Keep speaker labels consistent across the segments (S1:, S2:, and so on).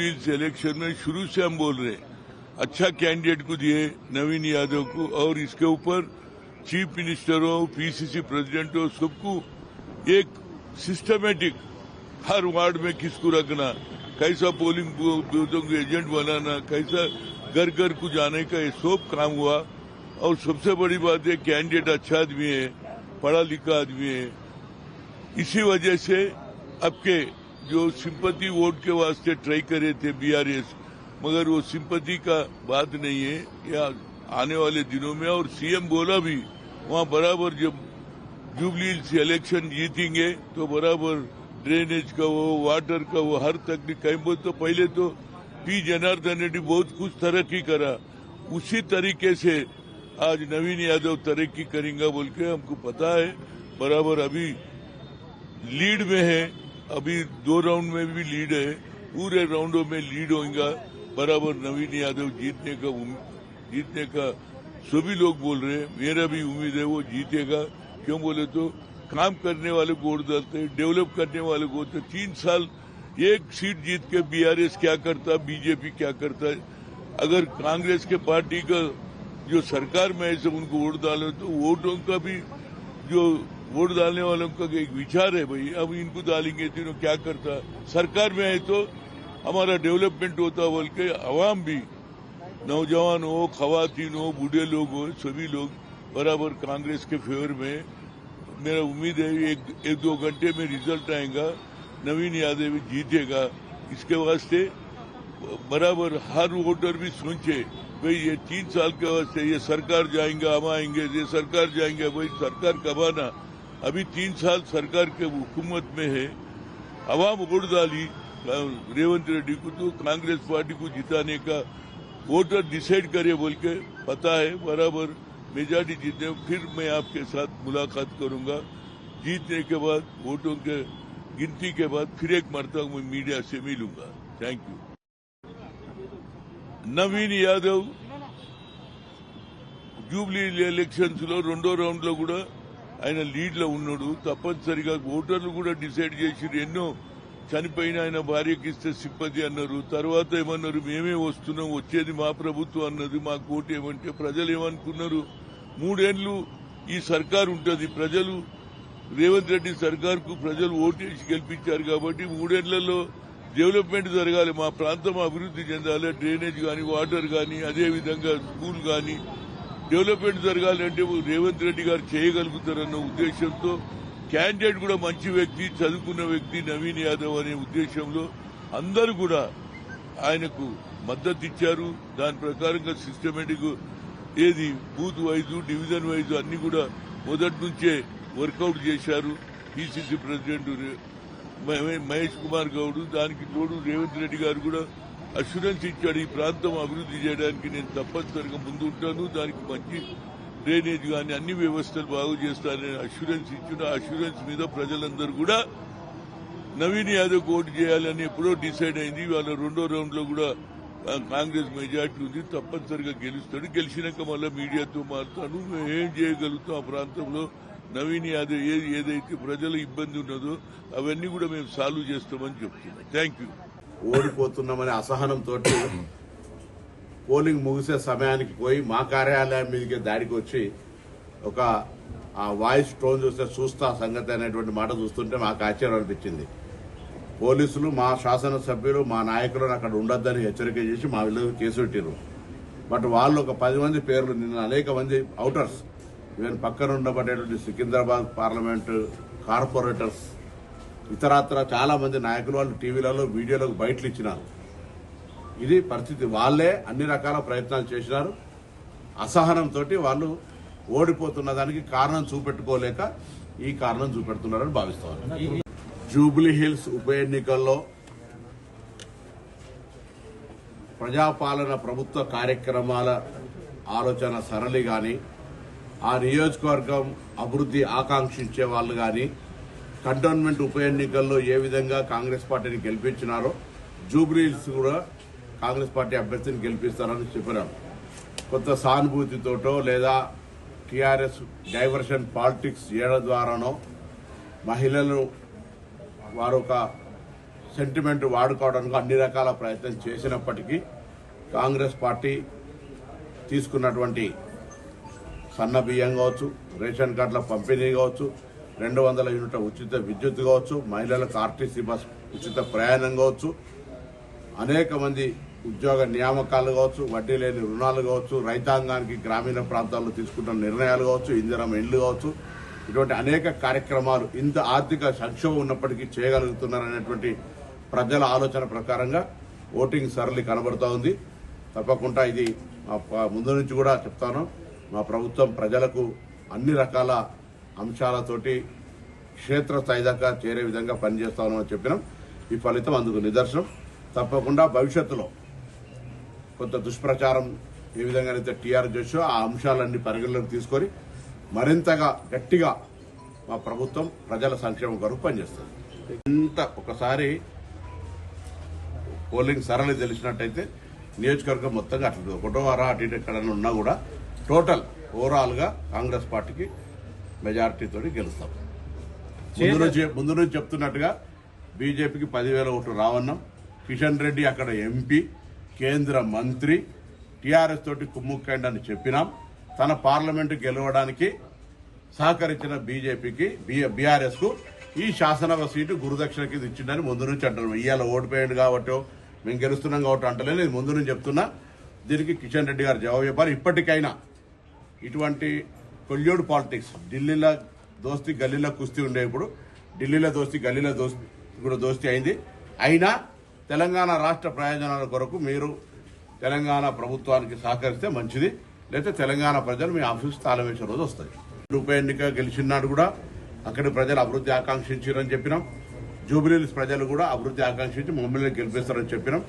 S1: Jubilee election में शुरू से हम बोल रहे हैं अच्छा कैंडिडेट को दिए नवीन यादव को, और इसके ऊपर चीफ मिनिस्टर हो, पीसीसी प्रेसिडेंट हो, सबको एक सिस्टमेटिक हर वार्ड में किसको रखना, कैसा पोलिंग बूथों को एजेंट बनाना, कैसा घर घर को जाने का, ये सब काम हुआ। और सबसे बड़ी बात है कैंडिडेट अच्छा आदमी है, पढ़ा लिखा आदमी है। इसी वजह से आपके जो सिंपैथी वोट के वास्ते ट्राई करे थे बीआरएस, मगर वो सिंपैथी का बात नहीं है या आने वाले दिनों में। और सीएम बोला भी वहाँ बराबर जब जुबली इलेक्शन जीतेंगे तो बराबर ड्रेनेज का वो, वाटर का वो, हर तकनीक कहीं बहुत तो पहले तो पी जनार्दन रेड्डी बहुत कुछ तरक्की करा, उसी तरीके से आज नवीन यादव तरक्की करेंगे बोल के हमको पता है। बराबर अभी लीड में है, अभी 2 राउंड में भी लीड है, पूरे राउंडों में लीड होगा। बराबर नवीन यादव जीतने का सभी लोग बोल रहे हैं, मेरा भी उम्मीद है वो जीतेगा। क्यों बोले तो काम करने वाले को वोट डालते हैं, डेवलप करने वाले को। 3 साल एक सीट जीत के बीआरएस क्या करता, बीजेपी क्या करता है। अगर कांग्रेस के पार्टी का जो सरकार में है सब उनको वोट डाले तो वोटों का भी जो वोट डालने वालों का एक विचार है, भाई अब इनको डालेंगे तो क्या करता, सरकार में है तो हमारा डेवलपमेंट होता बोल के अवाम भी, नौजवान हो, खवातीन हो, बूढ़े लोग हो, सभी लोग बराबर कांग्रेस के फेवर में। मेरा उम्मीद है एक 2 घंटे में रिजल्ट आएगा, नवीन यादव जीतेगा। इसके वास्ते बराबर हर वोटर भी सोचे भाई ये 3 साल के वास्ते ये सरकार जाएंगे, हम आएंगे, ये सरकार जाएंगे, भाई सरकार कब आना। अभी 3 साल सरकार के हुकूमत में है, अवाम वोट डाली रेवंत रेड्डी को, तो कांग्रेस पार्टी को जिताने का वोटर डिसाइड करे बोल के पता है। बराबर मेजॉरिटी जीतने फिर मैं आपके साथ मुलाकात करूंगा, जीतने के बाद वोटों के गिनती के बाद फिर एक मरतबा मैं मीडिया से मिलूंगा। Thank you. Naveen Yadav Jubilee elections లో 2వ రౌండ్ లో కూడా ఆయన లీడ్ లో ఉన్నాడు. తప్పనిసరిగా ఓటర్లు కూడా డిసైడ్ చేసిరు. ఎన్నో చనిపోయిన ఆయన భార్యకి ఇస్తే సింపతి అన్నారు, తర్వాత ఏమన్నారు మేమే వస్తున్నాం, వచ్చేది మా ప్రభుత్వం అన్నది, మా కోటి ఏమంటే ప్రజలు ఏమనుకున్నారు 3 ఏళ్లు ఈ సర్కార్ ఉంటుంది, ప్రజలు రేవంత్ రెడ్డి సర్కార్ కు ప్రజలు ఓటేసి గెలిపించారు కాబట్టి 3 ఏళ్లలో డెవలప్మెంట్ జరగాలి, మా ప్రాంతం అభివృద్ధి చెందాలి, డ్రైనేజ్ కానీ, వాటర్ కానీ, అదేవిధంగా స్కూల్ కానీ డెవలప్మెంట్ జరగాలి అంటే రేవంత్ రెడ్డి గారు చేయగలుగుతారన్న ఉద్దేశంతో క్యాండిడేట్ కూడా మంచి వ్యక్తి, చదువుకున్న వ్యక్తి నవీన్ యాదవ్ అనే ఉద్దేశంలో అందరూ కూడా ఆయనకు మద్దతు ఇచ్చారు. దాని ప్రకారంగా సిస్టమేటిక్ ఏది బూత్ వైజు, డివిజన్ వైజు అన్ని కూడా మొదటి నుంచే వర్కౌట్ చేశారు. పీసీసీ ప్రెసిడెంట్ మహేష్ కుమార్ గౌడ్, దానికి తోడు రేవంత్ రెడ్డి గారు కూడా అష్యూరెన్స్ ఇచ్చాడు, ఈ ప్రాంతం అభివృద్ధి చేయడానికి నేను తప్పనిసరిగా ముందు ఉంటాను, దానికి మంచి డ్రైనేజ్ కానీ అన్ని వ్యవస్థలు బాగు చేస్తానని అష్యూరెన్స్ ఇచ్చాడు. ఆ అష్యూరెన్స్ మీద ప్రజలందరూ కూడా నవీన్ యాదవ్ ఓటు చేయాలని ఎప్పుడో డిసైడ్ అయింది. వాళ్ళ 2వ రౌండ్ లో కూడా కాంగ్రెస్ మెజార్టీ ఉంది, తప్పనిసరిగా గెలుస్తాడు. గెలిచినాక మళ్ళీ మీడియాతో మాట్లాడు ఏం చేయగలుగుతాం ఆ ప్రాంతంలో నవీన్ యాదవ్ ఏదైతే ప్రజల ఇబ్బంది ఉన్నదో అవన్నీ కూడా మేము సాల్వ్ చేస్తామని చెప్తున్నాం. Thank you.
S2: ఓడిపోతున్నామనే అసహనంతో పోలింగ్ ముగిసే సమయానికి పోయి మా కార్యాలయం మీదకి దాడికి వచ్చి ఒక ఆ వాయిస్ టోన్ చూస్తా సంగతి అనేటువంటి మాట చూస్తుంటే మాకు ఆశ్చర్యం అనిపించింది. పోలీసులు మా శాసనసభ్యులు మా నాయకులను అక్కడ ఉండొద్దని హెచ్చరిక చేసి మా వీళ్ళు కేసు పెట్టారు. బట్ వాళ్ళు ఒక 10 మంది పేర్లు, నిన్న అనేక మంది అవుటర్స్, ఈవెన్ పక్కన ఉండబడేటువంటి సికింద్రాబాద్ పార్లమెంటు కార్పొరేటర్స్, ఇతరత్ర చాలా మంది నాయకులు వాళ్ళు టీవీలలో వీడియోలకు బయటలు ఇచ్చినారు. ఇది పరిస్థితి. వాళ్లే అన్ని రకాల ప్రయత్నాలు చేసినారు. అసహనంతో వాళ్ళు ఓడిపోతున్న దానికి కారణం చూపెట్టుకోలేక ఈ కారణం చూపెడుతున్నారని భావిస్తున్నారు. జూబ్లీ హిల్స్ ఉప ఎన్నికల్లో ప్రజాపాలన ప్రభుత్వ కార్యక్రమాల ఆలోచన సరళి గాని, ఆ నియోజకవర్గం అభివృద్ధి ఆకాంక్షించే వాళ్ళు గాని కంటోన్మెంట్ ఉప ఎన్నికల్లో ఏ విధంగా కాంగ్రెస్ పార్టీని గెలిపించినారో జూబ్లీ హిల్స్ కూడా కాంగ్రెస్ పార్టీ అభ్యర్థిని గెలిపిస్తారని చెప్పినారు. కొత్త సానుభూతితోటో లేదా టీఆర్ఎస్ డైవర్షన్ పాలిటిక్స్ చేయడం ద్వారానో మహిళలు వారు ఒక సెంటిమెంట్ వాడుకోవడానికి అన్ని రకాల ప్రయత్నం చేసినప్పటికీ కాంగ్రెస్ పార్టీ తీసుకున్నటువంటి సన్న బియ్యం కావచ్చు, రేషన్ కార్డుల పంపిణీ కావచ్చు, 200 యూనిట్ల ఉచిత విద్యుత్ కావచ్చు, మహిళలకు ఆర్టీసీ బస్ ఉచిత ప్రయాణం కావచ్చు, అనేక మంది ఉద్యోగ నియామకాలు కావచ్చు, వడ్డీ లేని రుణాలు కావచ్చు, రైతాంగానికి గ్రామీణ ప్రాంతాల్లో తీసుకుంటున్న నిర్ణయాలు కావచ్చు, ఇందిరమ్మ ఇండ్లు కావచ్చు, ఇటువంటి అనేక కార్యక్రమాలు ఇంత ఆర్థిక సంక్షోభం ఉన్నప్పటికీ చేయగలుగుతున్నారనేటువంటి ప్రజల ఆలోచన ప్రకారంగా ఓటింగ్ సరళి కనబడుతూ ఉంది. తప్పకుండా ఇది ముందు నుంచి కూడా చెప్తాను, మా ప్రభుత్వం ప్రజలకు అన్ని రకాల అంశాలతోటి క్షేత్రస్థాయి దాకా చేరే విధంగా పనిచేస్తామని చెప్పినాం. ఈ ఫలితం అందుకు నిదర్శనం. తప్పకుండా భవిష్యత్తులో కొంత దుష్ప్రచారం ఏ విధంగానైతే టీఆర్ చేసో ఆ అంశాలన్నీ పరిగణలోకి తీసుకొని మరింతగా గట్టిగా మా ప్రభుత్వం ప్రజల సంక్షేమం కొరకు పనిచేస్తుంది. ఇంత ఒకసారి పోలింగ్ సరళి తెలిసినట్టయితే నియోజకవర్గం మొత్తంగా అట్లా ఒకటో వారా అటు ఇటు ఎక్కడన్నా ఉన్నా కూడా టోటల్ ఓవరాల్ గా కాంగ్రెస్ పార్టీకి మెజారిటీతో గెలుస్తాం. ముందు నుంచి చెప్తున్నట్టుగా బీజేపీకి 10,000 ఓట్లు రావన్నాం. కిషన్ రెడ్డి అక్కడ ఎంపీ, కేంద్ర మంత్రి, టీఆర్ఎస్ తోటి కుమ్ముక్కండి అని చెప్పినాం. తన పార్లమెంటు గెలవడానికి సహకరించిన బీజేపీకి బీఆర్ఎస్ కు ఈ శాసనసభ సీటు గురుదక్షిణ కింద ఇచ్చిందని ముందు నుంచి అంటున్నాం. ఇవాళ ఓడిపోయాడు కాబట్టి మేము గెలుస్తున్నాం కాబట్టి అంటలేదు, ఇది ముందు నుంచి చెప్తున్నా. దీనికి కిషన్ రెడ్డి గారు జవాబు చెప్పారు. ఇప్పటికైనా ఇటువంటి కొల్యూడ్ పాలిటిక్స్, ఢిల్లీలో దోస్తీ గల్లీలో కుస్తీ ఉండే, ఇప్పుడు ఢిల్లీలో దోస్తీ గల్లీలో దోస్తీ కూడా దోస్తీ అయింది. అయినా తెలంగాణ రాష్ట్ర ప్రయోజనాల కొరకు మీరు తెలంగాణ ప్రభుత్వానికి సహకరిస్తే మంచిది, లేకపోతే తెలంగాణ ప్రజలు మీ ఆఫీసు తాళం వేసే రోజు వస్తుంది. ఉప ఎన్నిక గెలిచినాడు కూడా అక్కడి ప్రజలు అభివృద్ధి ఆకాంక్షించారని చెప్పినాం. జూబ్లీహిల్స్ ప్రజలు కూడా అభివృద్ధి ఆకాంక్షించి మమ్మల్ని గెలిపిస్తారని చెప్పినాం.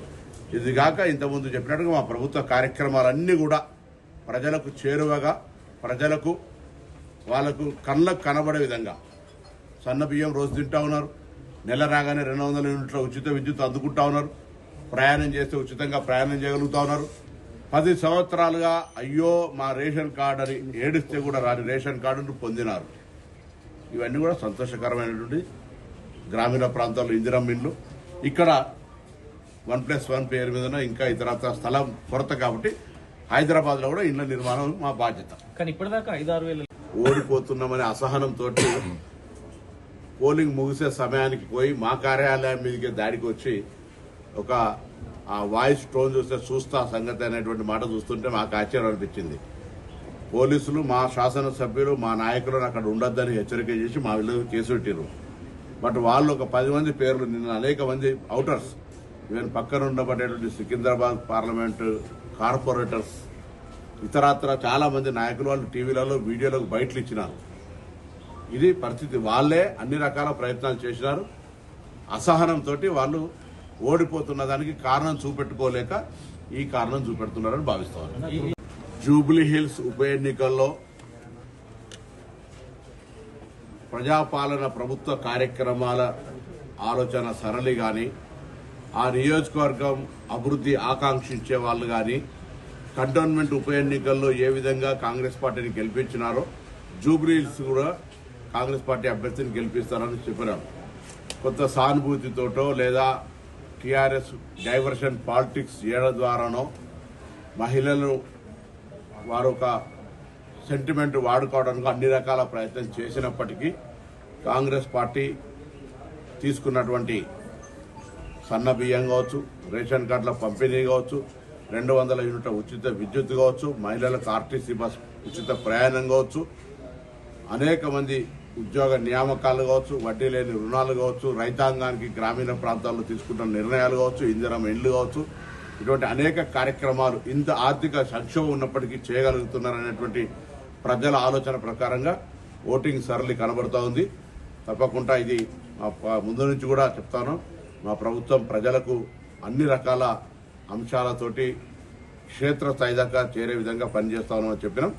S2: ఇది కాక ఇంతకుముందు చెప్పినట్టుగా మా ప్రభుత్వ కార్యక్రమాలన్నీ కూడా ప్రజలకు చేరువగా, ప్రజలకు వాళ్లకు కళ్ళకు కనబడే విధంగా సన్న బియ్యం రోజు తింటా ఉన్నారు. నెల రాగానే 200 యూనిట్ల ఉచిత విద్యుత్ అందుకుంటా ఉన్నారు. ప్రయాణం చేస్తే ఉచితంగా ప్రయాణం చేయగలుగుతా ఉన్నారు. 10 సంవత్సరాలుగా అయ్యో మా రేషన్ కార్డు అని ఏడిస్తే కూడా రాని రేషన్ కార్డును పొందినారు. ఇవన్నీ కూడా సంతోషకరమైనటువంటి గ్రామీణ ప్రాంతాల్లో ఇందిరమ్మ ఇండ్లు. ఇక్కడ 1+1 పేరు మీద ఇంకా ఇతరత్ర స్థలం కొరత కాబట్టి హైదరాబాద్ లో కూడా ఇండ్ల నిర్మాణం మా బాధ్యత.
S3: కానీ ఇప్పటిదాకా 5-6 వేల
S2: ఓడిపోతున్నామనే అసహనంతో పోలింగ్ ముగిసే సమయానికి పోయి మా కార్యాలయం మీదకి దాడికి వచ్చి ఒక ఆ వాయిస్ టోన్ చూస్తా సంగతి అనేటువంటి మాట చూస్తుంటే మాకు ఆశ్చర్యం అనిపించింది. పోలీసులు, మా శాసనసభ్యులు, మా నాయకులను అక్కడ ఉండొద్దని హెచ్చరిక చేసి మా వీళ్ళు కేసు పెట్టారు. బట్ వాళ్ళు ఒక 10 మంది పేర్లు, నిన్న అనేక మంది అవుటర్స్, ఈవెన్ పక్కన ఉండబడేటువంటి సికింద్రాబాద్ పార్లమెంటు కార్పొరేటర్స్, ఇతరత్ర చాలా మంది నాయకులు వాళ్ళు టీవీలలో వీడియోలకు బయటలు ఇచ్చినారు. ఇది పరిస్థితి. వాళ్లే అన్ని రకాల ప్రయత్నాలు చేసినారు. అసహనంతో వాళ్ళు ఓడిపోతున్న దానికి కారణం చూపెట్టుకోలేక ఈ కారణం చూపెడుతున్నారని భావిస్తున్నారు. జూబ్లీహిల్స్ ఉప ఎన్నికల్లో ప్రజాపాలన ప్రభుత్వ కార్యక్రమాల ఆలోచన సరళి గాని, ఆ నియోజకవర్గం అభివృద్ధి ఆకాంక్షించే వాళ్ళు గాని కంటోన్మెంట్ ఉప ఎన్నికల్లో ఏ విధంగా కాంగ్రెస్ పార్టీని గెలిపించినారో జూబ్లీహిల్స్ కూడా కాంగ్రెస్ పార్టీ అభ్యర్థిని గెలిపిస్తారని చెప్పినారు. కొత్త సానుభూతితోటో లేదా టీఆర్ఎస్ డైవర్షన్ పాలిటిక్స్ చేయడం ద్వారానో మహిళలు వారు ఒక సెంటిమెంట్ వాడుకోవడానికి అన్ని రకాల ప్రయత్నం చేసినప్పటికీ కాంగ్రెస్ పార్టీ తీసుకున్నటువంటి సన్న బియ్యం కావచ్చు, రేషన్ కార్డుల పంపిణీ కావచ్చు, 200 యూనిట్ల ఉచిత విద్యుత్ కావచ్చు, మహిళలకు ఆర్టీసీ బస్ ఉచిత ప్రయాణం కావచ్చు, అనేక మంది ఉద్యోగ నియామకాలు కావచ్చు, వడ్డీ లేని రుణాలు కావచ్చు, రైతాంగానికి గ్రామీణ ప్రాంతాల్లో తీసుకుంటున్న నిర్ణయాలు కావచ్చు, ఇందిరమ్మ ఇండ్లు కావచ్చు, ఇటువంటి అనేక కార్యక్రమాలు ఇంత ఆర్థిక సంక్షోభం ఉన్నప్పటికీ చేయగలుగుతున్నారనేటువంటి ప్రజల ఆలోచన ప్రకారంగా ఓటింగ్ సరళి కనబడుతూ ఉంది. తప్పకుండా ఇది ముందు నుంచి కూడా చెప్తాను, మా ప్రభుత్వం ప్రజలకు అన్ని రకాల అంశాలతోటి క్షేత్రస్థాయి దాకా చేరే విధంగా పనిచేస్తామని చెప్పినాం.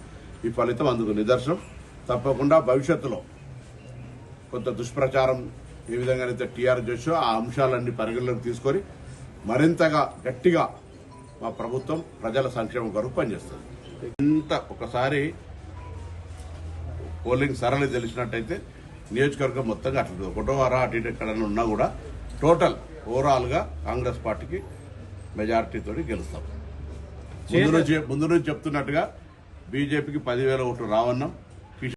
S2: ఈ ఫలితం అందుకు నిదర్శనం. తప్పకుండా భవిష్యత్తులో కొంత దుష్ప్రచారం ఏ విధంగానైతే టీఆర్ చేసో ఆ అంశాలన్నీ పరిగణలోకి తీసుకొని మరింతగా గట్టిగా మా ప్రభుత్వం ప్రజల సంక్షేమం కొరకు పనిచేస్తుంది. ఇంత ఒకసారి పోలింగ్ సరళి తెలిసినట్టయితే నియోజకవర్గం మొత్తంగా అట్లా ఒకటో వారా అటు ఇటు ఎక్కడన్నా ఉన్నా కూడా టోటల్ ఓవరాల్ గా కాంగ్రెస్ పార్టీకి మెజారిటీతో గెలుస్తాం. ముందు నుంచి చెప్తున్నట్టుగా బీజేపీకి 10,000 ఓట్లు రావన్నాం.